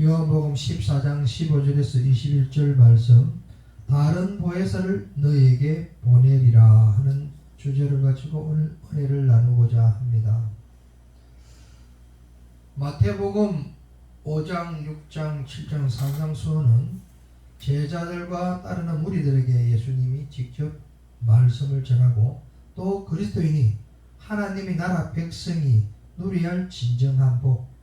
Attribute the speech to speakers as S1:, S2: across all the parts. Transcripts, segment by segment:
S1: 요한복음 14장 15절에서 21절 말씀, 다른 보혜사를 너희에게 보내리라 하는 주제를 가지고 오늘 은혜를 나누고자 합니다. 마태복음 5장, 6장, 7장 상상수어는 제자들과 따르는 무리들에게 예수님이 직접 말씀을 전하고, 또 그리스도인이 하나님의 나라 백성이 누려야 할 진정한 복,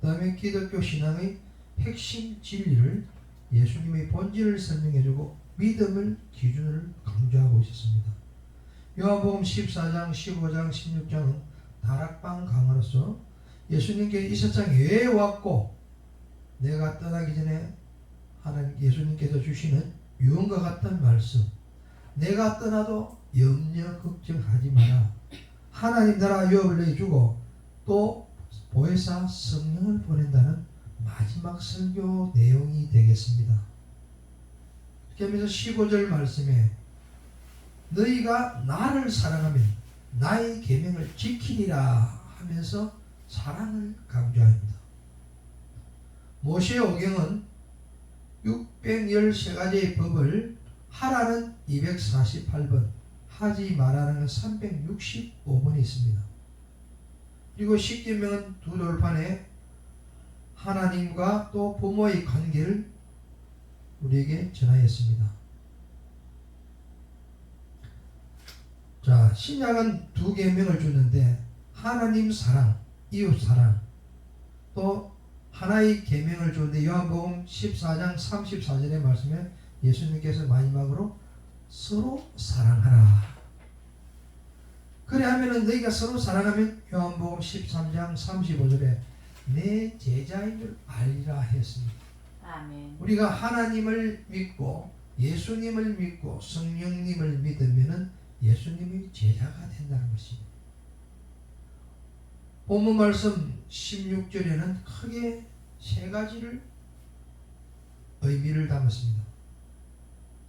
S1: 그 다음에 기독교 신앙의 핵심 진리를, 예수님의 본질을 설명해주고 믿음을 기준을 강조하고 있었습니다. 요한복음 14장, 15장, 16장은 다락방 강화로서 예수님께 이 세상에 왜 왔고, 내가 떠나기 전에 하나님 예수님께서 주시는 유언과 같은 말씀, 내가 떠나도 염려 걱정하지 마라, 하나님 나라 유업을 내주고 또 보혜사 성령을 보낸다는 마지막 설교 내용이 되겠습니다. 그러면서 15절 말씀에 너희가 나를 사랑하면 나의 계명을 지키리라 하면서 사랑을 강조합니다. 모세의 오경은 613가지의 법을 하라는 248번, 하지 말라는 365번이 있습니다. 그리고 십계명은 두 돌판에 하나님과 또 부모의 관계를 우리에게 전하였습니다. 자, 신약은 두 계명을 주는데 하나님 사랑, 이웃 사랑, 또 하나의 계명을 주는데 요한복음 14장 34절의 말씀에 예수님께서 마지막으로 서로 사랑하라. 그래 하면은 너희가 서로 사랑하면 요한복음 13장 35절에 내 제자인 줄 알리라 했습니다.
S2: 아멘.
S1: 우리가 하나님을 믿고 예수님을 믿고 성령님을 믿으면은 예수님이 제자가 된다는 것입니다. 본문 말씀 16절에는 크게 세 가지를 의미를 담았습니다.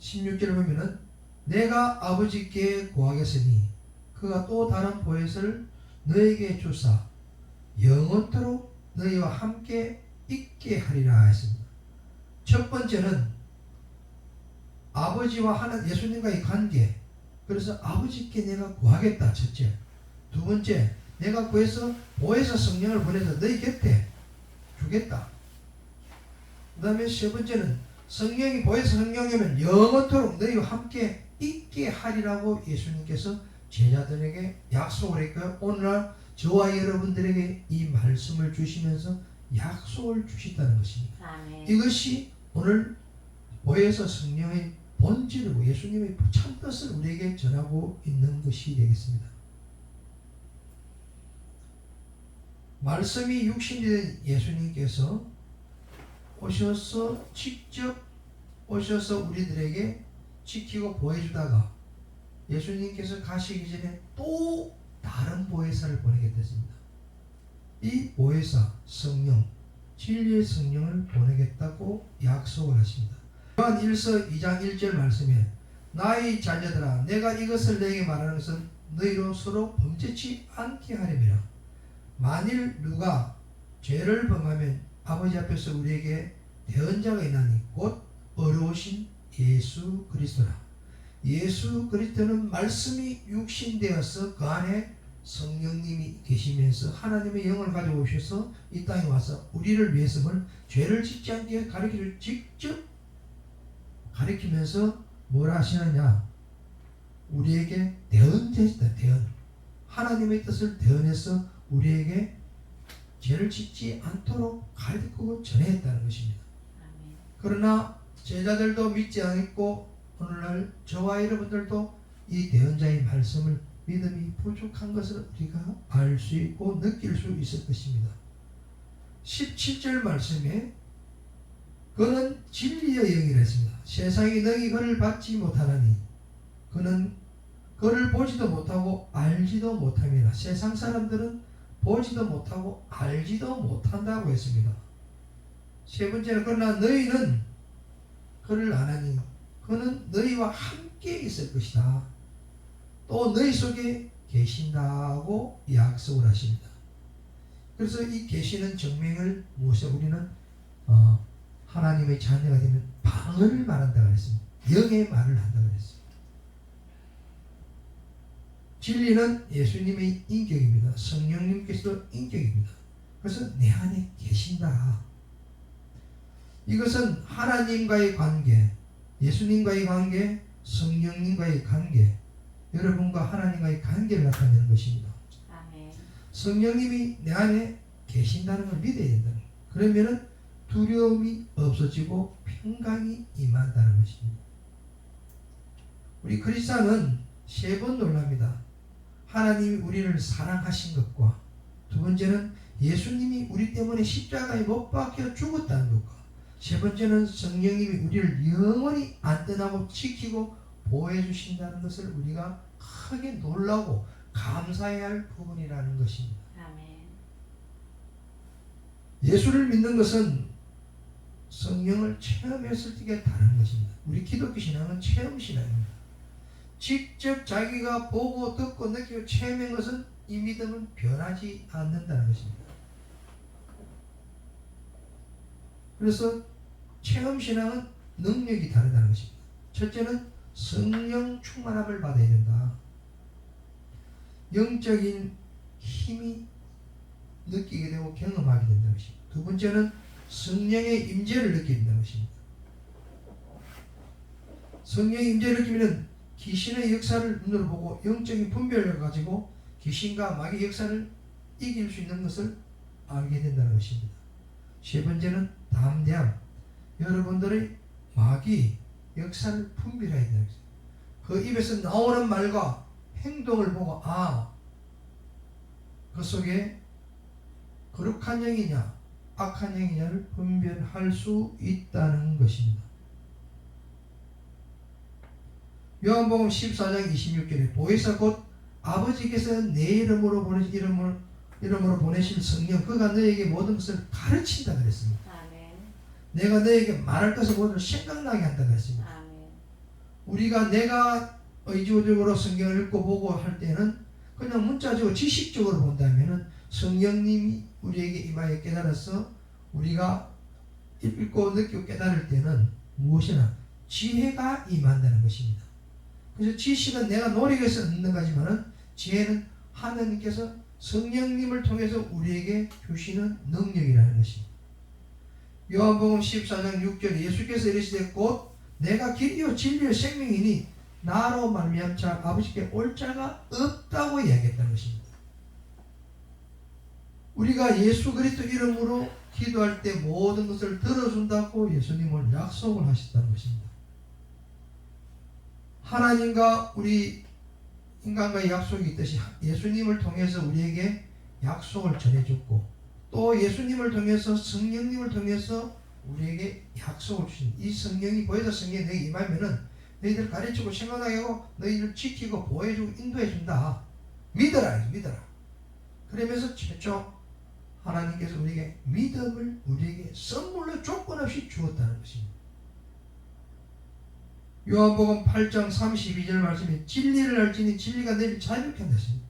S1: 16절을 보면은 내가 아버지께 구하겠으니 그가 또 다른 보혜사를 너에게 주사 영원토록 너희와 함께 있게 하리라 했습니다. 첫 번째는 아버지와 하나님 예수님과의 관계, 그래서 아버지께 내가 구하겠다. 첫째. 두 번째, 내가 구해서 보혜사 성령을 보내서 너희 곁에 주겠다. 그 다음에 세 번째는 성령이 보혜사 성령이면 영원토록 너희와 함께 있게 하리라고 예수님께서 제자들에게 약속을 했고요. 오늘날 저와 여러분들에게 이 말씀을 주시면서 약속을 주시다는 것입니다.
S2: 아멘.
S1: 이것이 오늘 보혜사 성령의 본질이고 예수님의 참뜻을 우리에게 전하고 있는 것이 되겠습니다. 말씀이 육신이 된 예수님께서 오셔서 직접 오셔서 우리들에게 지키고 보호해주다가 예수님께서 가시기 전에 또 다른 보혜사를 보내겠습니다. 이 보혜사 성령, 진리의 성령을 보내겠다고 약속을 하십니다. 요한 1서 2장 1절 말씀에 나의 자녀들아 내가 이것을 너에게 말하는 것은 너희로 서로 범죄치 않게 하려니라. 만일 누가 죄를 범하면 아버지 앞에서 우리에게 대언자가 있나니 곧 어려우신 예수 그리스도라. 예수 그리스도는 말씀이 육신되어서 그 안에 성령님이 계시면서 하나님의 영을 가지고 오셔서 이 땅에 와서 우리를 위해서는 죄를 짓지 않게 가르치를 직접 가르치면서 뭘 하시느냐, 우리에게 대언자이다. 대언, 하나님의 뜻을 대언해서 우리에게 죄를 짓지 않도록 가르치고 전해했다는 것입니다.
S2: 아멘.
S1: 그러나 제자들도 믿지 않았고 오늘날 저와 여러분들도 이 대언자의 말씀을 믿음이 부족한 것을 우리가 알 수 있고 느낄 수 있을 것입니다. 17절 말씀에 그는 진리의 영이라 했습니다. 세상이 너희 그를 받지 못하나니 그는 그를 보지도 못하고 알지도 못함이라. 세상 사람들은 보지도 못하고 알지도 못한다고 했습니다. 세 번째는 그러나 너희는 그를 아나니 그는 너희와 함께 있을 것이다. 또 너희 속에 계신다고 약속을 하십니다. 그래서 이 계시는 정명을 무엇에 우리는 하나님의 자녀가 되면 방언을 말한다고 했습니다. 영의 말을 한다고 했습니다. 진리는 예수님의 인격입니다. 성령님께서도 인격입니다. 그래서 내 안에 계신다. 이것은 하나님과의 관계, 예수님과의 관계, 성령님과의 관계, 여러분과 하나님과의 관계를 나타내는 것입니다.
S2: 아멘.
S1: 성령님이 내 안에 계신다는 걸 믿어야 된다. 그러면은 두려움이 없어지고 평강이 임한다는 것입니다. 우리 크리스찬은 세 번 놀랍니다. 하나님이 우리를 사랑하신 것과, 두 번째는 예수님이 우리 때문에 십자가에 못 박혀 죽었다는 것과, 세 번째는 성령님이 우리를 영원히 안 떠나고 지키고 보호해 주신다는 것을 우리가 크게 놀라고 감사해야 할 부분이라는 것입니다.
S2: 아멘.
S1: 예수를 믿는 것은 성령을 체험했을 때가 다른 것입니다. 우리 기독교 신앙은 체험 신앙입니다. 직접 자기가 보고 듣고 느끼고 체험한 것은 이 믿음은 변하지 않는다는 것입니다. 그래서 체험 신앙은 능력이 다르다는 것입니다. 첫째는 성령 충만함을 받아야 된다. 영적인 힘이 느끼게 되고 경험하게 된다는 것입니다. 두 번째는 성령의 임재를 느끼게 된다는 것입니다. 성령의 임재를 느끼면 귀신의 역사를 눈으로 보고 영적인 분별을 가지고 귀신과 마귀의 역사를 이길 수 있는 것을 알게 된다는 것입니다. 세 번째는 담대함. 여러분들의 마귀 역사를 분별해야 된다는 것입니다. 그 입에서 나오는 말과 행동을 보고 그 속에 거룩한 영이냐 악한 영이냐를 분별할 수 있다는 것입니다. 요한복음 14장 26절에 보혜사 곧 아버지께서 내 이름으로 보내실 성령 그가 너에게 모든 것을 가르친다 그랬습니다.
S2: 아멘.
S1: 내가 너에게 말할 것을 모두 생각나게 한다 그랬습니다.
S2: 아멘.
S1: 우리가 내가 의지적으로 성경을 읽고 보고 할 때는 그냥 문자적으로 지식적으로 본다면은 성령님이 우리에게 임하여 깨달아서 우리가 읽고 느끼고 깨달을 때는 무엇이나 지혜가 임한다는 것입니다. 그래서 지식은 내가 노력해서 얻는 거지만은 지혜는 하나님께서 성령님을 통해서 우리에게 주시는 능력이라는 것입니다. 요한복음 14장 6절에 예수께서 이르시되 곧 내가 길이요 진리요 생명이니 나로 말미암 자 아버지께 올 자가 없다고 이야기했다는 것입니다. 우리가 예수 그리스도 이름으로 기도할 때 모든 것을 들어준다고 예수님은 약속을 하셨다는 것입니다. 하나님과 우리 인간과의 약속이 있듯이 예수님을 통해서 우리에게 약속을 전해줬고 또 예수님을 통해서 성령님을 통해서 우리에게 약속을 주신 이 성령이 보혜사 성령이 너에게 임하면은 너희들 가르치고 생각나게 하고 너희들 지키고 보호해주고 인도해준다. 믿어라. 그러면서 최초 하나님께서 우리에게 믿음을 우리에게 선물로 조건 없이 주었다는 것입니다. 요한복음 8장 32절 말씀에 진리를 알지니 진리가 너희를 자유케 한다 했습니다.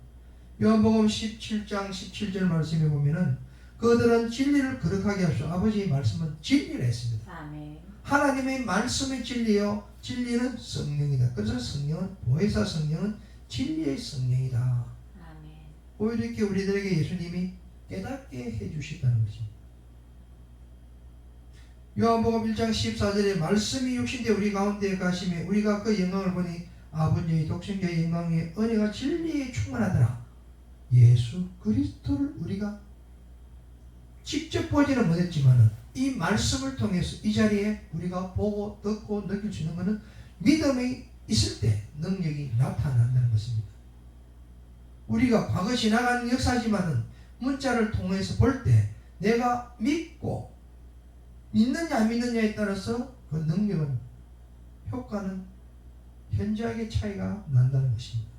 S1: 요한복음 17장 17절 말씀에 보면은 그들은 진리를 거룩하게 하시오. 아버지의 말씀은 진리라 했습니다.
S2: 아멘.
S1: 하나님의 말씀이 진리요 진리는 성령이다. 그래서 성령은 보혜사 성령은 진리의 성령이다.
S2: 아멘.
S1: 오히려 이렇게 우리들에게 예수님이 깨닫게 해주셨다는 것입니다. 요한복음 1장 14절에 말씀이 육신되어 우리 가운데 가시며 우리가 그 영광을 보니 아버지의 독생자의 영광의 은혜가 진리에 충만하더라. 예수 그리스도를 우리가 직접 보지는 못했지만 이 말씀을 통해서 이 자리에 우리가 보고 듣고 느낄 수 있는 것은 믿음이 있을 때 능력이 나타난다는 것입니다. 우리가 과거 지나간 역사지만은 문자를 통해서 볼 때 내가 믿고 믿느냐 안 믿느냐에 따라서 그 능력은 효과는 현저하게 차이가 난다는 것입니다.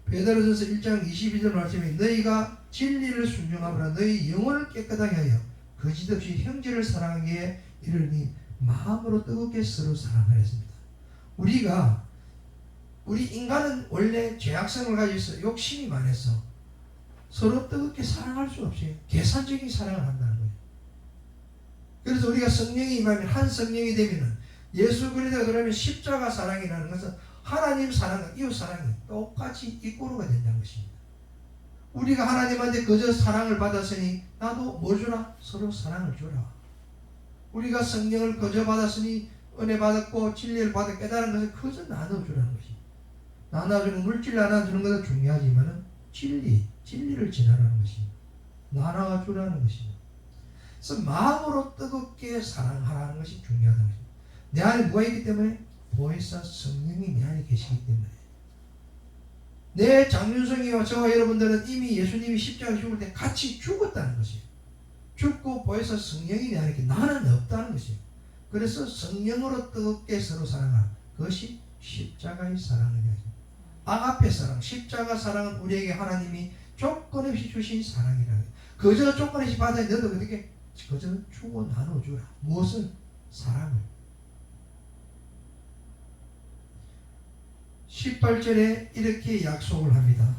S1: 베드로전서 1장 22절 말씀에 너희가 진리를 순종하므로 너희 영혼을 깨끗하게 하여 거짓없이 형제를 사랑하기에 이르니 마음으로 뜨겁게 서로 사랑하였습니다. 우리 인간은 원래 죄악성을 가지고 있어 욕심이 많아서 서로 뜨겁게 사랑할 수 없이 계산적인 사랑을 한다는 거예요. 그래서 우리가 성령이 임하면 한 성령이 되면은 예수 그리스도가 그러면 십자가 사랑이라는 것은 하나님 사랑과 이웃 사랑이 똑같이 이꼬르가 된다는 것입니다. 우리가 하나님한테 그저 사랑을 받았으니 나도 뭐 주라? 서로 사랑을 주라. 우리가 성령을 그저 받았으니 은혜 받았고 진리를 받아 깨달은 것을 그저 나눠주라는 것입니다. 나눠주는 물질 나눠주는 것은 중요하지만은 진리를 전하라는 것입니다. 나눠주라는 것입니다. 그래서 마음으로 뜨겁게 사랑하라는 것이 중요하다는 것입니다. 내 안에 누가 있기 때문에? 보혜사 성령이 내 안에 계시기 때문에. 내 장윤성이와 저와 여러분들은 이미 예수님이 십자가에 죽을 때 같이 죽었다는 것이에요. 죽고 보혜사 성령이 내 안에 있기 나는 없다는 것이에요. 그래서 성령으로 뜨겁게 서로 사랑하는 그것이 십자가의 사랑이다. 아가페 사랑, 십자가 사랑은 우리에게 하나님이 조건 없이 주신 사랑이라는 거예요. 그저 조건 없이 받아야 너도 그렇게 그저 주고 나눠주라. 무엇을? 사랑을. 18절에 이렇게 약속을 합니다.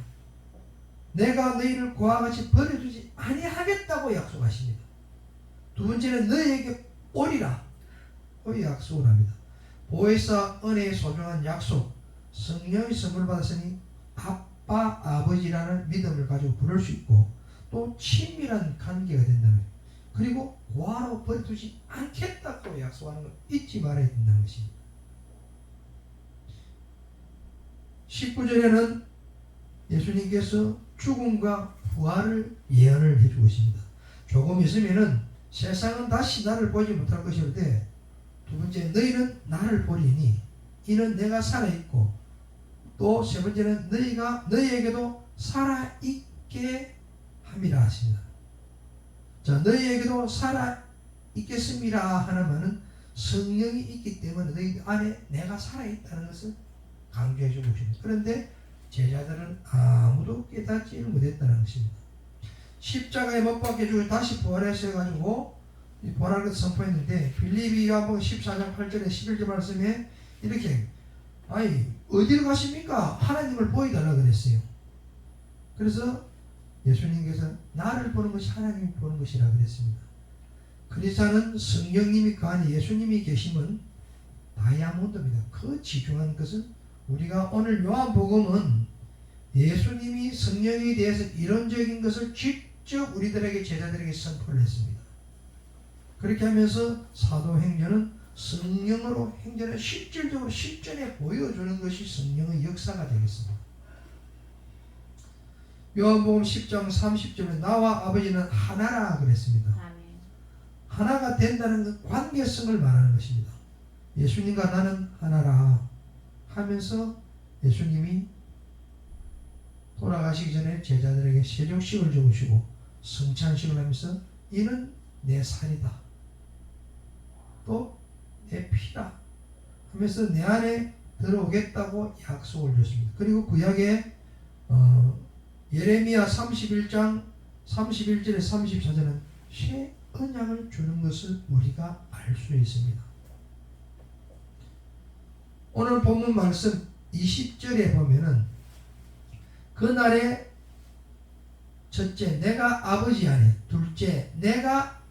S1: 내가 너희를 그와 같이 버려주지 아니하겠다고 약속하십니다. 두 번째는 너희에게 오리라. 약속을 합니다. 보혜사 은혜의 소중한 약속, 성령의 선물 받았으니 아빠, 아버지라는 믿음을 가지고 부를 수 있고 또 친밀한 관계가 된다는 거예요. 그리고 고아로 버려두지 않겠다고 약속하는 걸 잊지 말아야 된다는 것입니다. 19절에는 예수님께서 죽음과 부활을 예언을 해주고 있습니다. 조금 있으면은 세상은 다시 나를 보지 못할 것이오되 두 번째 너희는 나를 보리니 이는 내가 살아있고 또 세 번째는 너희에게도 살아있게 함이라 하십니다. 자, 너희에게도 살아있겠습니다 하는 말은 성령이 있기 때문에 너희 안에 내가 살아있다는 것을 강조해 주고 있습니다. 그런데 제자들은 아무도 깨닫지를 못했다는 것입니다. 십자가에 못 박혀 죽어 다시 부활하셔가지고 부활을 선포했는데 빌립이 요한복음 14장 8절에 11절 말씀에 이렇게 어디로 가십니까? 하나님을 보여달라 그랬어요. 그래서 예수님께서 나를 보는 것이 하나님이 보는 것이라 그랬습니다. 그리스도는 성령님이 그 안에 예수님이 계시면 다이아몬드입니다. 그 지중한 것은 우리가 오늘 요한복음은 예수님이 성령에 대해서 이론적인 것을 직접 우리들에게 제자들에게 선포를 했습니다. 그렇게 하면서 사도행전은 성령으로 행전을 실질적으로 실전에 보여주는 것이 성령의 역사가 되겠습니다. 요한복음 10장 30절에 나와 아버지는 하나라 그랬습니다. 아멘. 하나가 된다는 그 관계성을 말하는 것입니다. 예수님과 나는 하나라 하면서 예수님이 돌아가시기 전에 제자들에게 세족식을 주시고 성찬식을 하면서 이는 내 살이다. 또 내 피다 하면서 내 안에 들어오겠다고 약속을 줬습니다. 그리고 구약에 예레미야 31장 31절에 34절은 새 언약을 주는 것을 우리가 알 수 있습니다. 오늘 본문 말씀 20절에 보면은 그날에 첫째 내가 아버지 안에, 둘째 너희가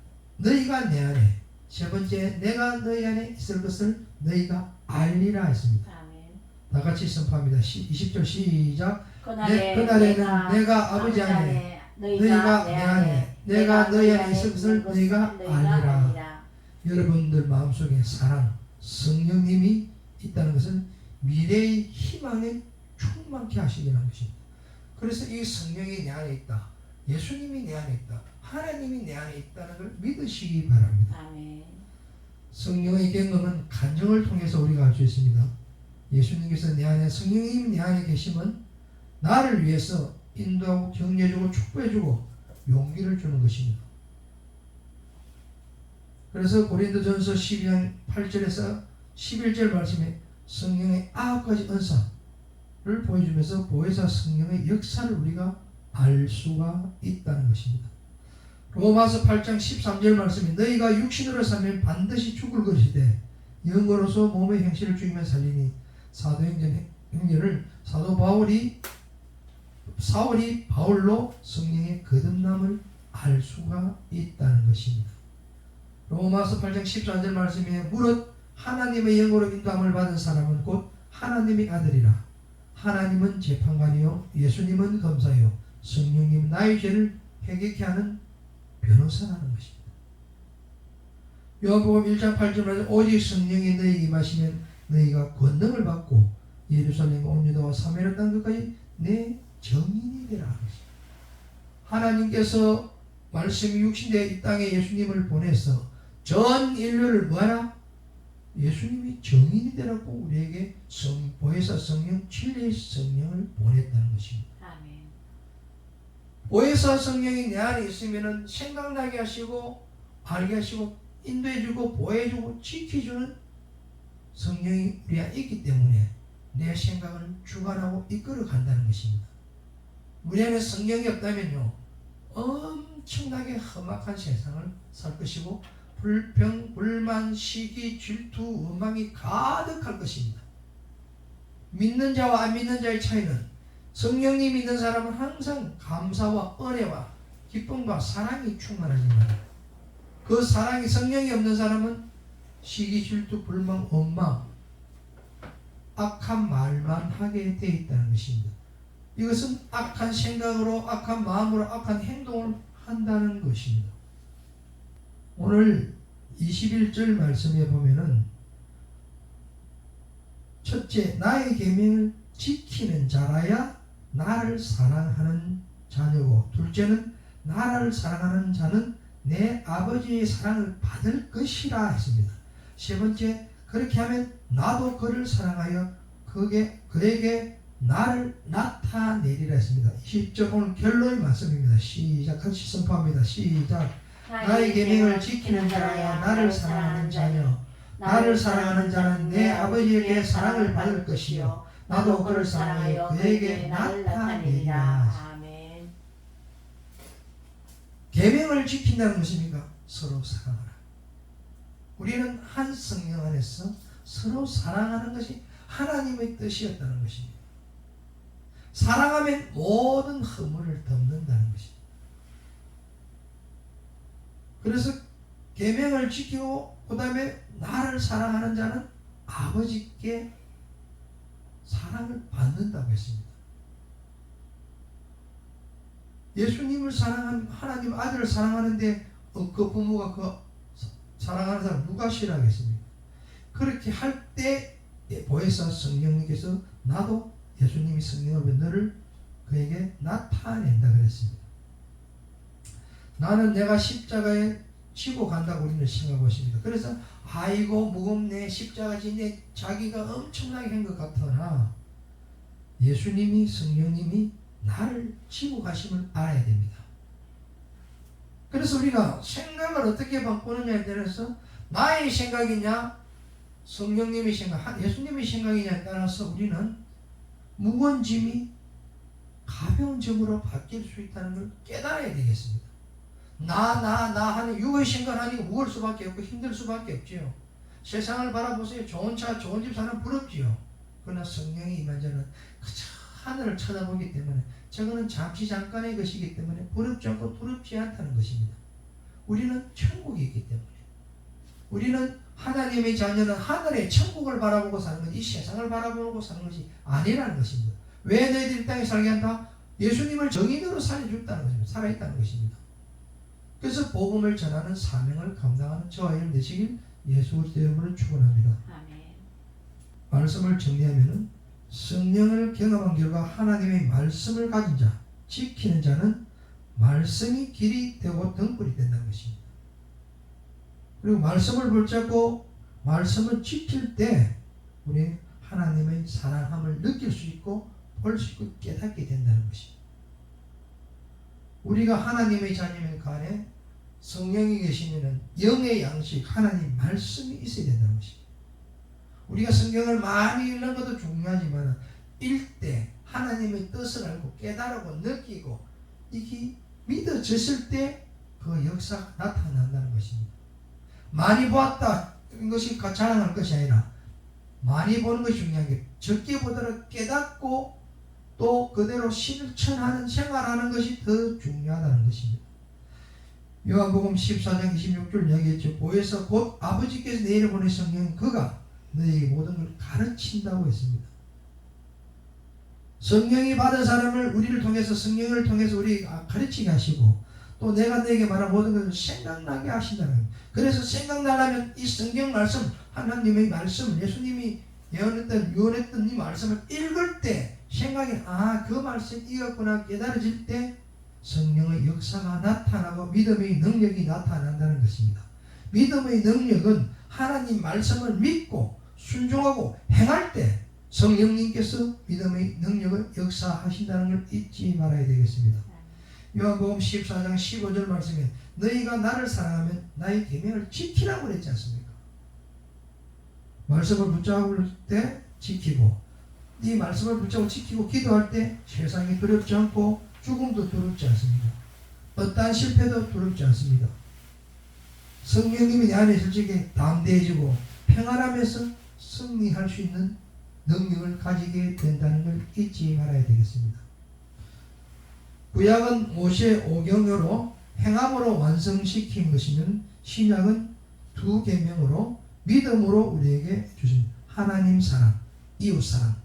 S1: 내 안에, 세 번째 내가 너희 안에 있을 것을 너희가 알리라 했습니다. 아멘. 다 같이 선포합니다. 20절 시작. 그날에는 내가 아버지 안에, 너희가 내 안에, 내가 너희 안에 있을 것을 너희가 알리라. 여러분들 마음속에 사랑, 성령님이 있다는 것은 미래의 희망에 충만케 하시려는 것입니다. 그래서 이 성령이 내 안에 있다, 예수님이 내 안에 있다, 하나님이 내 안에 있다는 걸 믿으시기 바랍니다. 아멘. 성령의 경험은 간증을 통해서 우리가 알 수 있습니다. 예수님께서 내 안에, 성령님이 내 안에 계시면 나를 위해서 인도하고 격려해주고 축복해주고 용기를 주는 것입니다. 그래서 고린도전서 12장 8절에서 11절 말씀에 성령의 9가지 은사를 보여주면서 보혜사 성령의 역사를 우리가 알 수가 있다는 것입니다. 로마서 8장 13절 말씀에 너희가 육신으로 살면 반드시 죽을 것이되 영으로서 몸의 형체를 죽이면 살리니 사도행전을 사울이 바울로 성령의 거듭남을 알 수가 있다는 것입니다. 로마서 8장 14절 말씀에 무릇 하나님의 영으로 인도함을 받은 사람은 곧 하나님의 아들이라. 하나님은 재판관이요 예수님은 검사요 성령님 나의 죄를 회개케 하는 변호사라는 것입니다. 요한복음 1장 8절 말씀 오직 성령이 너희에게 임하시면 너희가 권능을 받고 예루살렘 온 유다와 사마리아 땅 끝까지 내 증인이 되라 하는 것입니다. 하나님께서 말씀이 육신되어 이 땅에 예수님을 보내서 전 인류를 뭐하라? 예수님이 증인이 되라고 우리에게 보혜사 성령, 진리의 성령을 보냈다는 것입니다.
S2: 아멘.
S1: 보혜사 성령이 내 안에 있으면 생각나게 하시고 알게 하시고 인도해주고 보호해주고 지켜주는 성령이 우리 안에 있기 때문에 내 생각을 주관하고 이끌어 간다는 것입니다. 우리 안에 성령이 없다면요 엄청나게 험악한 세상을 살 것이고 불평, 불만, 시기, 질투, 원망이 가득할 것입니다. 믿는 자와 안 믿는 자의 차이는 성령이 믿는 사람은 항상 감사와 은혜와 기쁨과 사랑이 충만하지만 그 사랑이 성령이 없는 사람은 시기, 질투, 불만, 원망, 악한 말만 하게 되어 있다는 것입니다. 이것은 악한 생각으로, 악한 마음으로, 악한 행동을 한다는 것입니다. 오늘 21절 말씀에 보면은 첫째, 나의 계명을 지키는 자라야 나를 사랑하는 자녀고, 둘째는 나를 사랑하는 자는 내 아버지의 사랑을 받을 것이라 했습니다. 세 번째, 그렇게 하면 나도 그를 사랑하여 그에게 나를 나타내리라 했습니다. 20절 오늘 결론의 말씀입니다. 시작, 같이 선포합니다. 시작. 나의 계명을 지키는 자라야 나를 사랑하는 자녀, 나를 사랑하는 자는 내 아버지에게 사랑을 받을 것이요 나도 그를 사랑하여 그에게 나타내리라.
S2: 아멘.
S1: 계명을 지킨다는 것입니까? 서로 사랑하라. 우리는 한 성령 안에서 서로 사랑하는 것이 하나님의 뜻이었다는 것입니다. 사랑하면 모든 허물을 덮는다는 것입니다. 그래서 계명을 지키고 그 다음에 나를 사랑하는 자는 아버지께 사랑을 받는다고 했습니다. 예수님을 사랑한 하나님 아들을 사랑하는데 그 부모가 그 사랑하는 사람 누가 싫어하겠습니까? 그렇게 할 때 보혜사 성령님께서 나도 예수님이 성령을 너를 그에게 나타낸다 그랬습니다. 나는 내가 십자가에 지고 간다고 우리는 생각하고 있습니다. 그래서 아이고 무겁네 십자가 지네 자기가 엄청나게 한 것 같으나 예수님이 성령님이 나를 지고 가심을 알아야 됩니다. 그래서 우리가 생각을 어떻게 바꾸느냐에 대해서 나의 생각이냐 성령님의 생각, 예수님의 생각이냐에 따라서 우리는 무거운 짐이 가벼운 짐으로 바뀔 수 있다는 걸 깨달아야 되겠습니다. 나 하는 육의 생각하니 무거울 수밖에 없고 힘들 수밖에 없지요. 세상을 바라보세요. 좋은 차, 좋은 집 사는 부럽지요. 그러나 성령이 임한 자는 그저 하늘을 쳐다보기 때문에 저거는 잠시 잠깐의 것이기 때문에 부럽지 않고 두렵지 않다는 것입니다. 우리는 천국이 있기 때문에 우리는 하나님의 자녀는 하늘의 천국을 바라보고 사는 것이 이 세상을 바라보고 사는 것이 아니라는 것입니다. 왜 너희들이 땅에 살게 한다? 예수님을 정인으로 살려줬다는 것입니다. 살아있다는 것입니다. 그래서 복음을 전하는 사명을 감당하는 저와 여러분 되시길 예수 그리스도의 이름으로 축원합니다.
S2: 아멘.
S1: 말씀을 정리하면은 성령을 경험한 결과 하나님의 말씀을 가진 자, 지키는 자는 말씀이 길이 되고 등불이 된다는 것입니다. 그리고 말씀을 붙잡고 말씀을 지킬 때 우리 하나님의 사랑함을 느낄 수 있고 볼 수 있고 깨닫게 된다는 것입니다. 우리가 하나님의 자녀면 간에 성령이 계시면은 영의 양식 하나님 말씀이 있어야 된다는 것입니다. 우리가 성경을 많이 읽는 것도 중요하지만 읽되 하나님의 뜻을 알고 깨달고 느끼고 이게 믿어졌을 때 그 역사가 나타난다는 것입니다. 많이 보았다 이것이 자랑할 것이 아니라 많이 보는 것이 중요한 게 적게 보더라도 깨닫고 또 그대로 실천하는 생활하는 것이 더 중요하다는 것입니다. 요한복음 14장 26절 이야기했죠. 보혜사 곧 아버지께서 내려보낸 성령 그가 너희에게 모든 걸 가르친다고 했습니다. 성령이 받은 사람을 우리를 통해서 성령을 통해서 우리 가르치게 하시고 또 내가 너에게 말한 모든 것을 생각나게 하신다는 거예요. 그래서 생각나려면 이 성경 말씀 하나님의 말씀을 예수님이 유언했던 이 말씀을 읽을 때 생각이 그 말씀 이었구나 깨달아질 때 성령의 역사가 나타나고 믿음의 능력이 나타난다는 것입니다. 믿음의 능력은 하나님 말씀을 믿고 순종하고 행할 때 성령님께서 믿음의 능력을 역사하신다는 걸 잊지 말아야 되겠습니다. 요한복음 14장 15절 말씀에 너희가 나를 사랑하면 나의 계명을 지키라고 그랬지 않습니까? 말씀을 붙잡을 때 지키고 이 말씀을 붙잡고 지키고 기도할 때 세상이 두렵지 않고 죽음도 두렵지 않습니다. 어떠한 실패도 두렵지 않습니다. 성령님이 내 안에 있을 적에 담대해지고 평안하면서 승리할 수 있는 능력을 가지게 된다는 걸 잊지 말아야 되겠습니다. 구약은 모세 오경으로 행함으로 완성시킨 것이면 신약은 두 계명으로 믿음으로 우리에게 주신 하나님 사랑, 이웃 사랑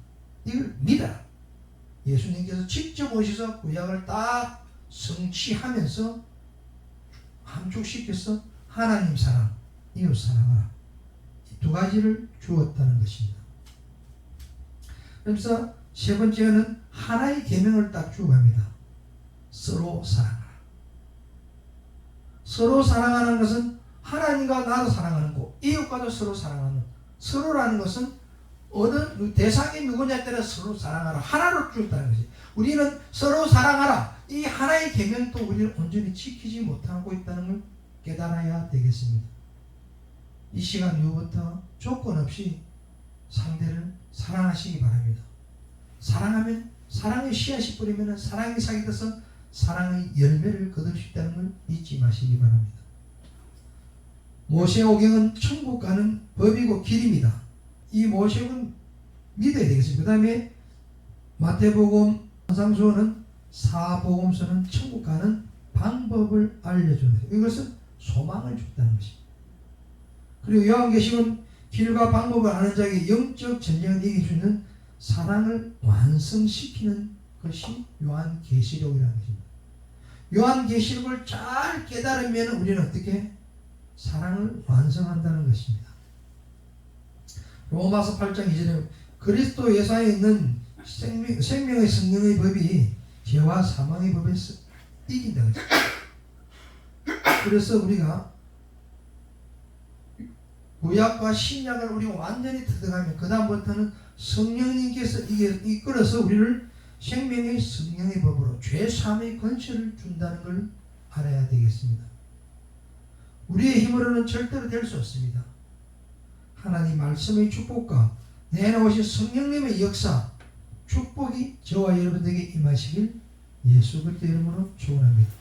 S1: 이걸 믿어라. 예수님께서 직접 오셔서 구약을 딱 성취하면서 함축시켜서 하나님 사랑, 이웃 사랑하라 이 두 가지를 주었다는 것입니다. 그래서 세 번째는 하나의 계명을 딱 주고 갑니다. 서로 사랑하라. 서로 사랑하는 것은 하나님과 나도 사랑하는 거, 이웃과도 서로 사랑하는 서로라는 것은 어느 대상이 누구냐에 따라 서로 사랑하라. 하나로 주었다는 것이. 우리는 서로 사랑하라. 이 하나의 계명도 우리는 온전히 지키지 못하고 있다는 걸 깨달아야 되겠습니다. 이 시간 이후부터 조건 없이 상대를 사랑하시기 바랍니다. 사랑하면 사랑의 씨앗이 뿌리면 사랑이 싹이 돼서 사랑의 열매를 거둘 수 있다는 걸 잊지 마시기 바랍니다. 모세오경은 천국 가는 법이고 길입니다. 이 모세오경은 믿어야 되겠습니다. 그 다음에 마태복음 산상수호는 사복음서는 천국 가는 방법을 알려주는 거예요. 이것은 소망을 줬다는 것입니다. 그리고 요한계시록은 길과 방법을 아는 자에게 영적 전쟁을 이길 수 있는 사랑을 완성시키는 것이 요한계시록이라는 것입니다. 요한계시록을 잘 깨달으면 우리는 어떻게 사랑을 완성한다는 것입니다. 로마서 8장 2절에 그리스도 예수에 있는 생명의 성령의 법이 죄와 사망의 법에서 이긴다는 것입니다. 그래서 우리가 구약과 신약을 우리가 완전히 터득하면 그 다음부터는 성령님께서 이끌어서 우리를 생명의 성령의 법으로 죄사함의 권세를 준다는 걸 알아야 되겠습니다. 우리의 힘으로는 절대로 될 수 없습니다. 하나님 말씀의 축복과 내 안에 오신 성령님의 역사, 축복이 저와 여러분들에게 임하시길 예수 그리스도의 이름으로 축원합니다.